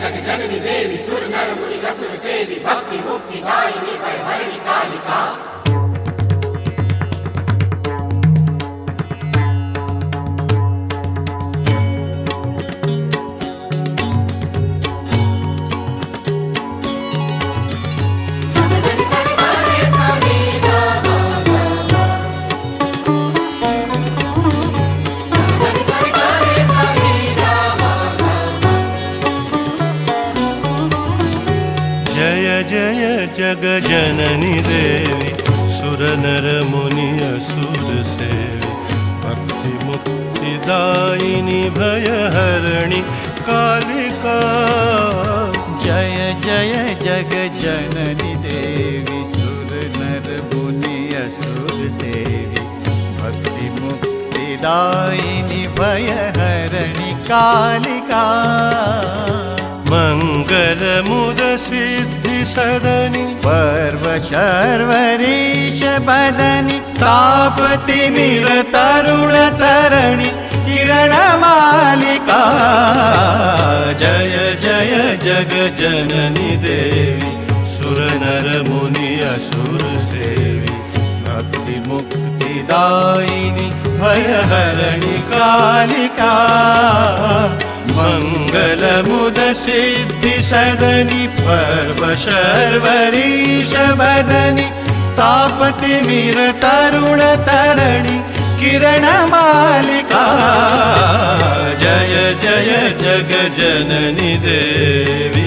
जग जननी देवी सुर नर मुनि असुर सेवी भक्ति मुक्ति दायिनी भय हरिणी कालिका। जय जग जननी देवी सुर नर मुनि असुर सेवी भक्ति मुक्ति दायिनी भय हरिणी कालिका। जय जय जग जननी देवी सुर नर मुनि असुर सेवी भक्ति मुक्ति दायिनी भय हरिणी कालिका। मंगल मुद सिद्धि सदनी पर्व शर्वरीश बदनी तापति मिर तरुण तरणि किरण मालिका। जय जय जग जननी देवी सुर नर मुनि असुर सेवी भक्ति मुक्ति दायिनी भय हरिणी कालिका। मंगल मुद सिद्धि सदनी पर्व शर्वरीश बदनी तापति मिर तरुण तरणि किरण मालिका। जय जय जग जननी देवी